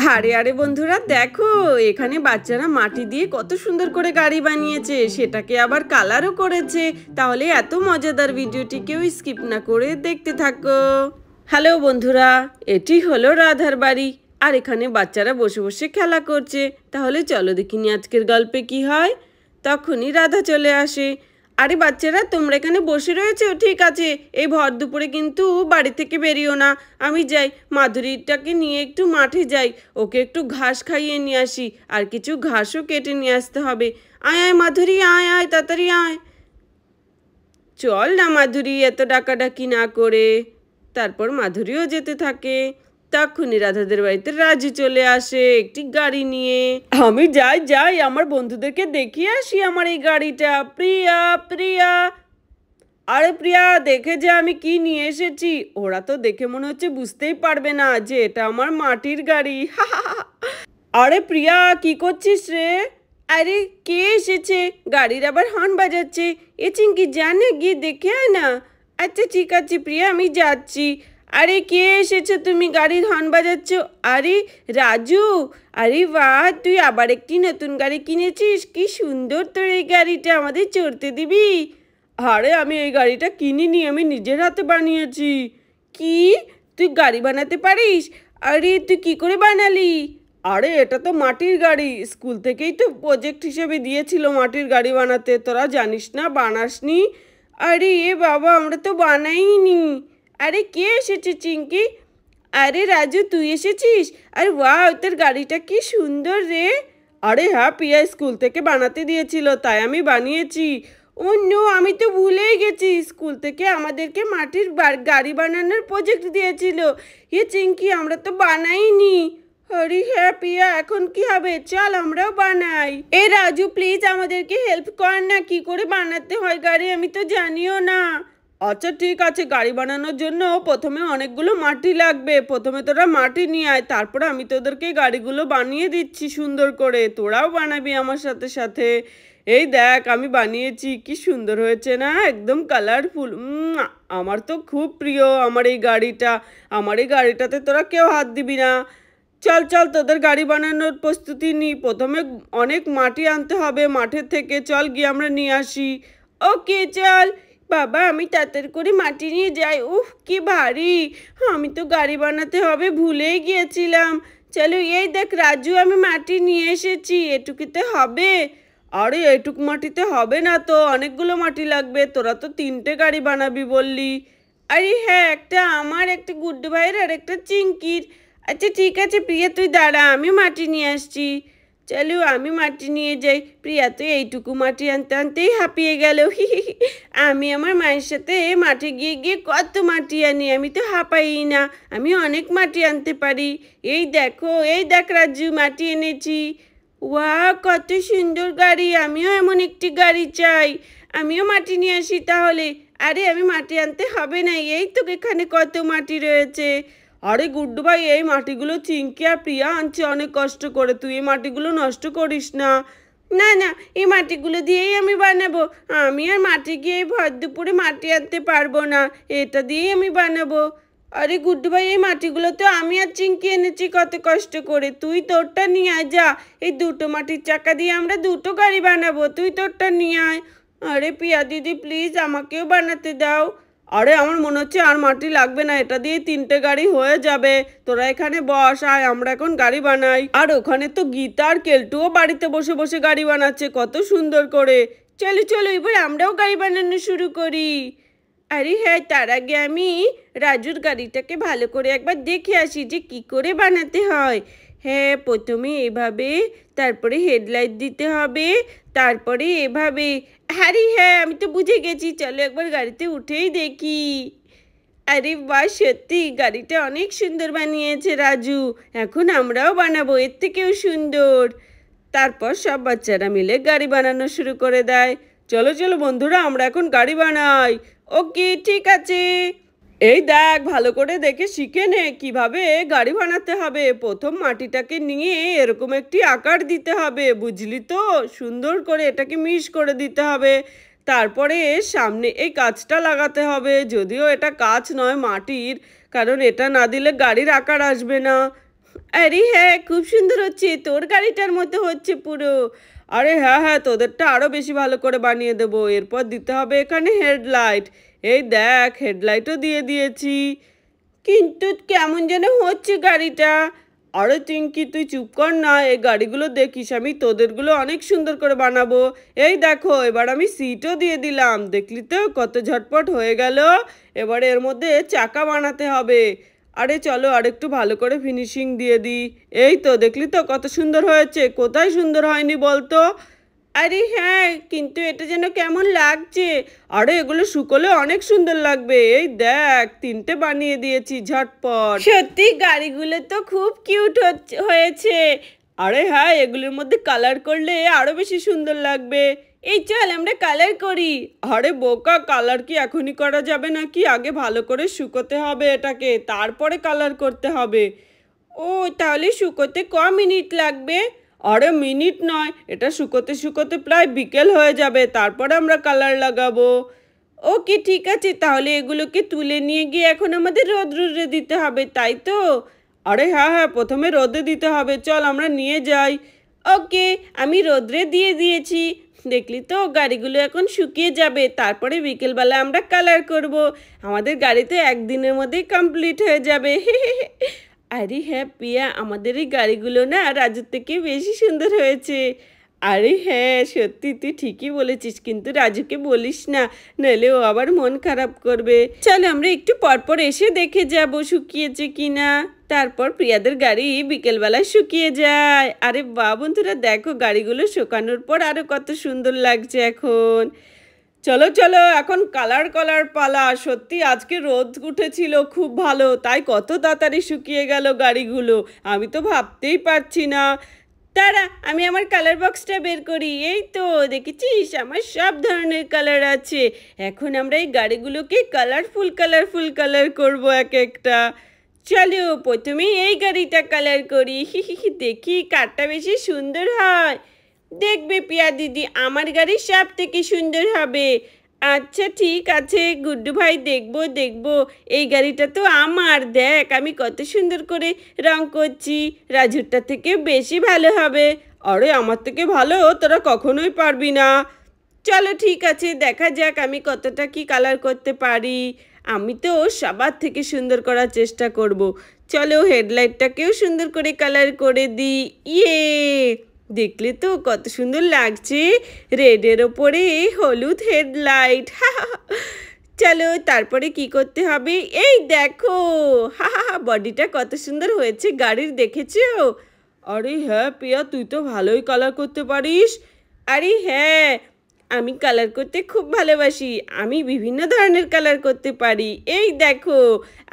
আরে আরে বন্ধুরা দেখো, এখানে বাচ্চারা মাটি দিয়ে কত সুন্দর করে গাড়ি বানিয়েছে, সেটাকে আবার কালারও করেছে। তাহলে এত মজাদার ভিডিওটি কেউ স্কিপ না করে দেখতে থাকো। হ্যালো বন্ধুরা, এটি হলো রাধার বাড়ি। আর এখানে বাচ্চারা বসে বসে খেলা করছে। তাহলে চলো দেখিনি আজকের গল্পে কি হয়। তখনই রাধা চলে আসে। আরে বাচ্চারা, তোমরা এখানে বসে রয়েছো, ঠিক আছে, এই ভর দুপুরে কিন্তু বাড়ি থেকে বেরিও না। আমি যাই, মাধুরীটাকে নিয়ে একটু মাঠে যাই, ওকে একটু ঘাস খাইয়ে নিয়ে আসি, আর কিছু ঘাসও কেটে নিয়ে আসতে হবে। আয় আয় মাধুরী, আয় আয় তাড়াতাড়ি আয়। চল না মাধুরী, এত ডাকাডাকি না করে। তারপর মাধুরীও যেতে থাকে। তখনই রাধাদের বাড়িতে রাজু চলে আসে একটি গাড়ি নিয়ে। আমি যাই যাই, আমার বন্ধুদেরকে দেখিয়ে আসি আমার এই গাড়িটা। প্রিয়া প্রিয়া, আরে প্রিয়া, দেখে যে আমি কি নিয়ে এসেছি। ওরা তো দেখে মনে হচ্ছে বুঝতেই পারবে না যে এটা আমার মাটির গাড়ি। আরে প্রিয়া, কি করছিস রে? আরে কে এসেছে? গাড়ির আবার হর্ন বাজাচ্ছে। এ চিঙ্কি, জানে গিয়ে দেখে আয় না। আচ্ছা ঠিক আছে প্রিয়া, আমি যাচ্ছি। আরে কে এসেছো তুমি, গাড়ির হর্ন বাজাচ্ছ? আরে রাজু, আরে বাহ, তুই আবার একটি নতুন গাড়ি কিনেছিস। কি সুন্দর তোর এই গাড়িটা, আমাদের চড়তে দিবি? আরে আমি এই গাড়িটা কিনিনি, আমি নিজের হাতে বানিয়েছি। কি, তুই গাড়ি বানাতে পারিস? আরে তুই কি করে বানালি? আরে এটা তো মাটির গাড়ি, স্কুল থেকেই তো প্রজেক্ট হিসেবে দিয়েছিল মাটির গাড়ি বানাতে। তোরা জানিস না, বানাসনি? আরে এ বাবা, আমরা তো বানাইনি। আরে কে এসেছে চিঙ্কি? আরে রাজু, তুই এসেছিস? আরে ওয়াও, তোর গাড়িটা কি সুন্দর রে। আরে হ্যাঁ, পিয়া স্কুল থেকে বানাতে দিয়েছিল, তাই আমি বানিয়েছি। ও নো, আমি তো ভুলেই গেছি, স্কুল থেকে আমাদেরকে মাটির গাড়ি বানানোর প্রজেক্ট দিয়েছিল। এ চিঙ্কি, আমরা তো বানাইনি। আরে হ্যাঁ পিয়া, এখন কি হবে? চল আমরাও বানাই। এ রাজু, প্লিজ আমাদেরকে হেল্প কর না, কি করে বানাতে হয় গাড়ি, আমি তো জানিও না। আচ্ছা ঠিক আছে, গাড়ি বানানোর জন্য প্রথমে অনেকগুলো মাটি লাগবে। প্রথমে তোরা মাটি নিয়ে আয়, তারপরে আমি তোদেরকে গাড়িগুলো বানিয়ে দিচ্ছি সুন্দর করে। তোরাও বানাবি আমার সাথে সাথে। এই দেখ, আমি বানিয়েছি, কি সুন্দর হয়েছে না, একদম কালারফুল। আমার তো খুব প্রিয় আমার এই গাড়িটা। আমার এই গাড়িটাতে তোরা কেউ হাত দিবি না। চল চল, তোদের গাড়ি বানানোর প্রস্তুতি নিই। প্রথমে অনেক মাটি আনতে হবে মাঠের থেকে, চল গিয়ে আমরা নিয়ে আসি। ওকে চল। বাবা, আমি তাড়াতাড়ি করে মাটি নিয়ে যাই। উফ কি ভারী, আমি তো গাড়ি বানাতে হবে ভুলেই গিয়েছিলাম। চলো, এই দেখ রাজু, আমি মাটি নিয়ে এসেছি। এটুকুতে হবে? আরে এটুক মাটিতে হবে না তো, অনেকগুলো মাটি লাগবে। তোরা তো 3টে গাড়ি বানাবি বললি। আরে হ্যাঁ, একটা আমার, একটা গুড্ডু ভাইয়ের, আর একটা চিঙ্কির। আচ্ছা ঠিক আছে প্রিয়া, তুই দাঁড়া, আমি মাটি নিয়ে আসছি। চলো আমি মাটি নিয়ে যাই। প্রিয়া তো এইটুকু মাটি আনতে আনতেই হাঁপিয়ে গেল। আমি আমার মায়ের সাথে মাঠে গিয়ে গিয়ে কত মাটি আনি, আমি তো হাঁপাই না, আমি অনেক মাটি আনতে পারি। এই দেখো, এই দেখ রাজু, মাটি এনেছি। ওয়া, কত সুন্দর গাড়ি, আমিও এমন একটি গাড়ি চাই। আমিও মাটি নিয়ে আসি তাহলে। আরে আমি মাটি আনতে হবে না, এই তো এখানে কত মাটি রয়েছে। আরে গুড্ডু ভাই, এই মাটিগুলো চিঙ্কি আর প্রিয়া আনছে অনেক কষ্ট করে, তুই এই মাটিগুলো নষ্ট করিস না। না না, এই মাটিগুলো দিয়েই আমি বানাবো। আমি আর মাটি গিয়ে এই ভর দুপুরে মাটি আনতে পারবো না, এটা দিয়েই আমি বানাবো। আরে গুড্ডু ভাই, এই মাটিগুলো তো আমি আর চিঙ্কি এনেছি কত কষ্ট করে, তুই তোরটা নিয়ে আয় যা। এই 2টো মাটির চাকা দিয়ে আমরা 2টো গাড়ি বানাবো, তুই তোরটা নিয়ে আয়। আরে পিয়া দিদি, প্লিজ আমাকেও বানাতে দাও। আরে আমার মনে হচ্ছে আর মাটি লাগবে না, এটা দিয়ে 3টে গাড়ি হয়ে যাবে। তোরা এখানে বস, আয় আমরা এখন গাড়ি বানাই। আর ওখানে তো গীতা আর কেলটুও বাড়িতে বসে বসে গাড়ি বানাচ্ছে কত সুন্দর করে। চলো চলো, এবার আমরাও গাড়ি বানানো শুরু করি। আরে হ্যাঁ, তার আগে আমি রাজুর গাড়িটাকে ভালো করে একবার দেখে আসি যে কি করে বানাতে হয়। হ্যাঁ, প্রথমে এভাবে, তারপরে হেডলাইট দিতে হবে, তারপরে এভাবে। আরে হ্যাঁ, আমি তো বুঝে গেছি, চলো একবার গাড়িতে উঠেই দেখি। আরে বাহ, সত্যি গাড়িটা অনেক সুন্দর বানিয়েছে রাজু। এখন আমরাও বানাবো এর থেকেও সুন্দর। তারপর সব বাচ্চারা মিলে গাড়ি বানানো শুরু করে দেয়। চলো চলো বন্ধুরা, আমরা এখন গাড়ি বানাই। ওকে ঠিক আছে। এই দেখ, ভালো করে দেখে শিখে নে কিভাবে গাড়ি বানাতে হবে। প্রথম মাটিটাকে নিয়ে এরকম একটি আকার দিতে হবে, বুঝলি তো? সুন্দর করে এটাকে মিশ করে দিতে হবে। তারপরে সামনে এই কাঁচটা লাগাতে হবে, যদিও এটা কাঁচ নয়, মাটির, কারণ এটা না দিলে গাড়ির আকার আসবে না। আরে হ্যাঁ, খুব সুন্দর হচ্ছে, তোর গাড়িটার মতো হচ্ছে পুরো। আরে হ্যাঁ হ্যাঁ, তোদেরটা আরো বেশি ভালো করে বানিয়ে দেবো। এরপর দিতে হবে এখানে হেডলাইট। এই দেখ, হেডলাইটও দিয়ে দিয়েছি, কিন্তু কেমন যেন হচ্ছে গাড়িটা। আরে চিঙ্কি, তুই চুপ কর না, এই গাড়িগুলো দেখিস, আমি তোদেরগুলো অনেক সুন্দর করে বানাবো। এই দেখো, এবার আমি সিটও দিয়ে দিলাম, দেখলি তো কত ঝটপট হয়ে গেল। এবারে এর মধ্যে চাকা বানাতে হবে। আরে চলো আরেকটু ভালো করে ফিনিশিং দিয়ে দিই। এই তো দেখলি তো কত সুন্দর হয়েছে, কোথায় সুন্দর হয়নি বলতো? আরে হ্যাঁ, কিন্তু এটা যেন কেমন লাগছে। আরে এগুলো শুকোলে অনেক সুন্দর লাগবে। এই দেখ, 3টে বানিয়ে দিয়েছি ঝটপট। সত্যি গাড়িগুলো তো খুব কিউট হয়েছে। আরে হ্যাঁ, এগুলোর মধ্যে কালার করলে আরো বেশি সুন্দর লাগবে। এই চল আমরা কালার করি। আরে বোকা, কালার কি এখনই করা যাবে নাকি? আগে ভালো করে শুকোতে হবে এটাকে, তারপরে কালার করতে হবে। ও, তাহলে শুকোতে ক মিনিট লাগবে? আরে মিনিট নয়, এটা শুকোতে শুকোতে প্রায় বিকেল হয়ে যাবে, তারপরে আমরা কালার লাগাবো। ওকে ঠিক আছে, তাহলে এগুলোকে তুলে নিয়ে গিয়ে এখন আমাদের রোদে দিতে হবে, তাই তো? আরে হ্যাঁ হ্যাঁ, প্রথমে রোদে দিতে হবে, চল আমরা নিয়ে যাই। ওকে, আমি রোদ্রে দিয়ে দিয়েছি। দেখলি তো, গাড়িগুলো এখন শুকিয়ে যাবে, তারপরে বিকেলবেলা আমরা কালার করব। আমাদের গাড়ি তো একদিনের মধ্যেই কমপ্লিট হয়ে যাবে। আরে হ্যাঁ পিয়া, আমাদের এই গাড়িগুলো না রাজুর থেকে বেশি সুন্দর হয়েছে। আরে হ্যাঁ, সত্যি তুই ঠিকই বলেছিস, কিন্তু রাজুকে বলিস না, নাহলে ও আবার মন খারাপ করবে। চল আমরা একটু পরপর এসে দেখে যাব শুকিয়েছে কিনা। তারপর প্রিয়াদের গাড়ি বিকেলবেলায় শুকিয়ে যায়। আরে বাহ বন্ধুরা, দেখো গাড়িগুলো শুকানোর পর আরো কত সুন্দর লাগছে এখন। চলো চলো, এখন কালার কালার পালা। সত্যি আজকে রোদ উঠেছিল খুব ভালো, তাই কত তাড়াতাড়ি শুকিয়ে গেল গাড়িগুলো, আমি তো ভাবতেই পারছি না। তারা, আমি আমার কালার বক্সটা বের করি। এই তো দেখেছিস, আমার সব ধরনের কালার আছে। এখন আমরা এই গাড়িগুলোকে কালারফুল কালারফুল কালার করব এক একটা। চলো প্রথমে এই গাড়িটা কালার করি। দেখি কারটা বেশি সুন্দর হয়। দেখবে পিয়া দিদি, আমার গাড়ি সব থেকে সুন্দর হবে। আচ্ছা ঠিক আছে গুড্ডু ভাই, দেখবো দেখবো। এই গাড়িটা তো আমার, দেখ আমি কত সুন্দর করে রং করছি। রাজুরটা থেকে বেশি ভালো হবে। আরে আমার থেকে ভালো তোরা কখনোই পারবি না। চলো ঠিক আছে, দেখা যাক আমি কতটা কি কালার করতে পারি। আমি তো সবার থেকে সুন্দর করার চেষ্টা করব। চলো হেডলাইটটাকেও সুন্দর করে কালার করে দিই। ইয়ে, দেখলে তো কত সুন্দর লাগছে, রেডের ওপরে হলুদ হেডলাইট। চলো তারপরে কি করতে হবে, এই দেখো, বডিটা কত সুন্দর হয়েছে গাড়ির, দেখেছো? আরে হ্যাঁ পিয়া, তুই তো ভালোই কালার করতে পারিস। আরে হ্যাঁ, আমি কালার করতে খুব ভালোবাসি, আমি বিভিন্ন ধরনের কালার করতে পারি। এই দেখো,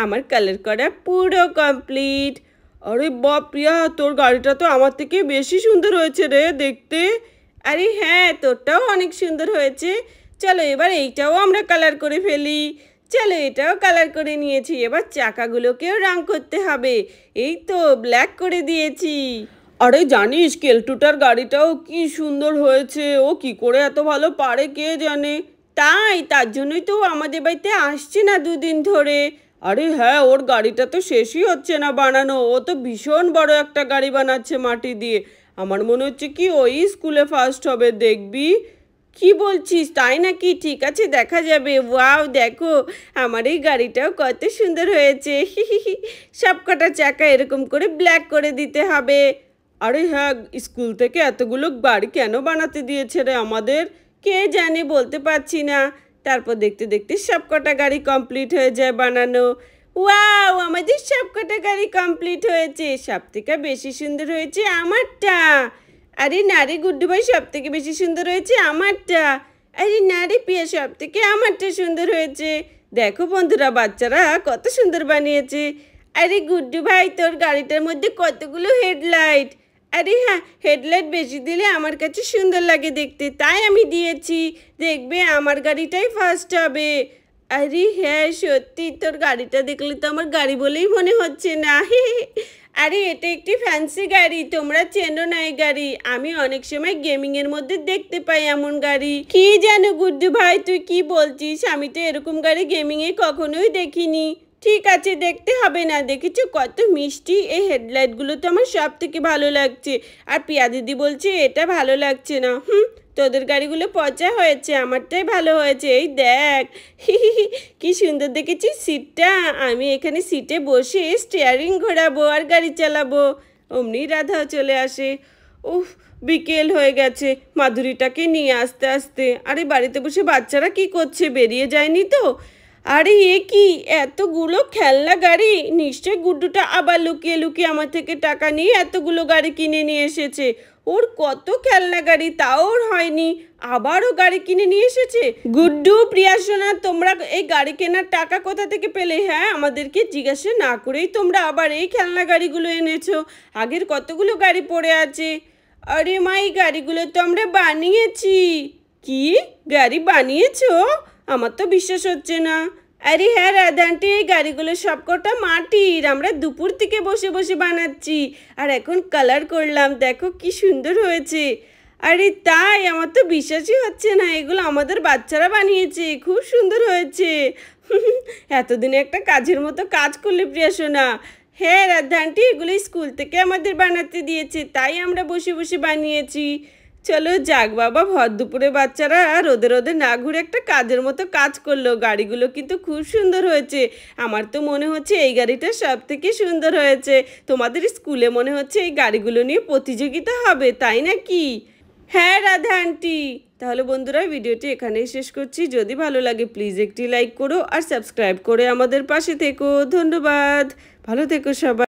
আমার কালার করা পুরো কমপ্লিট। আরে বাপ প্রিয়া, তোর গাড়িটা তো আমার থেকে বেশি সুন্দর হয়েছে রে দেখতে। আরে হ্যাঁ, তোরটাও অনেক সুন্দর হয়েছে। চলো এবার এইটাও আমরা কালার করে ফেলি। চলো এটাও কালার করে নিয়েছি, এবার চাকাগুলোকেও রং করতে হবে। এই তো ব্ল্যাক করে দিয়েছি। আরে জানিস, কেলটুটার গাড়িটাও কি সুন্দর হয়েছে, ও কি করে এত ভালো পারে কে জানে। তার জন্যই তো আমাদের বাড়িতে আসছে না 2 দিন ধরে। আরে হ্যাঁ, ওর গাড়িটা তো শেষই হচ্ছে না বানানো, ও তো ভীষণ বড় একটা গাড়ি বানাচ্ছে মাটি দিয়ে। আমার মনে হচ্ছে কি ওই স্কুলে ফার্স্ট হবে, দেখবি। কি বলছিস, তাই নাকি? ঠিক আছে দেখা যাবে। ওয়াও দেখো, আমার এই গাড়িটাও কত সুন্দর হয়েছে। সব কটা চাকা এরকম করে ব্ল্যাক করে দিতে হবে। আরে হ্যাঁ, স্কুল থেকে এতগুলো গাড়ি কেন বানাতে দিয়েছে রে আমাদের, কে জানে, বলতে পারছি না। তারপর দেখতে দেখতে সব কটা গাড়ি কমপ্লিট হয়ে যায় বানানো। ওয়াও, আমাদের সব কটা গাড়ি কমপ্লিট হয়েছে। সব থেকে বেশি সুন্দর হয়েছে আমারটা। আরে না রে গুড্ডু ভাই, সব থেকে বেশি সুন্দর হয়েছে আমারটা। আরে না রে পিয়া, সব থেকে আমারটা সুন্দর হয়েছে। দেখো বন্ধুরা, বাচ্চারা কত সুন্দর বানিয়েছে। আরে গুড্ডু ভাই, তোর গাড়িটার মধ্যে কতগুলো হেডলাইট। আরে হ্যাঁ, হেডলাইট বেশি দিলে আমার কাছে সুন্দর লাগে দেখতে, তাই আমি দিয়েছি। দেখবে আমার গাড়িটাই ফার্স্ট হবে। আরে হ্যাঁ সত্যি, তোর গাড়িটা দেখলে তো আমার গাড়ি বলেই মনে হচ্ছে না। আরে এটা একটি ফ্যান্সি গাড়ি, তোমরা চেনো না এই গাড়ি, আমি অনেক সময় গেমিংয়ের মধ্যে দেখতে পাই এমন গাড়ি। কি জানো গুড্ডু ভাই, তুই কি বলছিস? আমি তো এরকম গাড়ি গেমিংয়ে কখনোই দেখিনি। ঠিক আছে, দেখতে হবে না। দেখেছো কত মিষ্টি? এই হেডলাইটগুলো তো আমার সব থেকে ভালো লাগছে। আর পিয়া দিদি বলছে এটা ভালো লাগছে না। তোদের গাড়িগুলো পচা হয়েছে, আমারটাই ভালো হয়েছে। এই দেখ কি সুন্দর দেখেছিস সিটটা? আমি এখানে সিটে বসে স্টিয়ারিং ঘোরাবো আর গাড়ি চালাবো। অমনি রাধাও চলে আসে। উফ, বিকেল হয়ে গেছে, মাধুরীটাকে নিয়ে আসতে আসতে। আরে বাড়িতে বসে বাচ্চারা কি করছে? বেরিয়ে যায়নি তো? আরে এ কি এতগুলো খেলনা গাড়ি! নিশ্চয় গুড্ডুটা আবার লুকিয়ে লুকিয়ে আমার থেকে টাকা নিয়ে এতগুলো গাড়ি কিনে নিয়ে এসেছে। ওর কত খেলনা গাড়ি, তাও ওর হয়নি, আবারও গাড়ি কিনে নিয়ে এসেছে। গুড্ডু, প্রিয়া সোনা, তোমরা এই গাড়ি কেনার টাকা কোথা থেকে পেলে? হ্যাঁ, আমাদেরকে জিজ্ঞাসা না করেই তোমরা আবার এই খেলনা গাড়িগুলো এনেছো। আগের কতগুলো গাড়ি পড়ে আছে। আরে মা, এই গাড়িগুলো তো আমরা বানিয়েছি। কি গাড়ি বানিয়েছো? আমার তো বিশ্বাস হচ্ছে না। আরে হ্যাঁ রাধা আন্টি, এই গাড়িগুলো সবকটা মাটির, আমরা দুপুর থেকে বসে বসে বানাচ্ছি আর এখন কালার করলাম। দেখো কি সুন্দর হয়েছে। আরে তাই? আমার তো বিশ্বাসই হচ্ছে না, এগুলো আমাদের বাচ্চারা বানিয়েছে। খুব সুন্দর হয়েছে। এতদিনে একটা কাজের মতো কাজ করলে প্রিয়া সোনা। হ্যাঁ রাধা আন্টি, এগুলো স্কুল থেকে আমাদের বানাতে দিয়েছে, তাই আমরা বসে বসে বানিয়েছি। চলো যাক বাবা, ভর দুপুরে বাচ্চারা রোদে রোদে না ঘুরে একটা কাজের মতো কাজ করলো। গাড়িগুলো কিন্তু খুব সুন্দর হয়েছে। আমার তো মনে হচ্ছে এই গাড়িটা সব থেকে সুন্দর হয়েছে। তোমাদের স্কুলে মনে হচ্ছে এই গাড়িগুলো নিয়ে প্রতিযোগিতা হবে, তাই নাকি? হ্যাঁ রাধা আন্টি। তাহলে বন্ধুরা, ভিডিওটি এখানেই শেষ করছি। যদি ভালো লাগে প্লিজ একটি লাইক করো আর সাবস্ক্রাইব করে আমাদের পাশে থেকো। ধন্যবাদ, ভালো থেকো সবাই।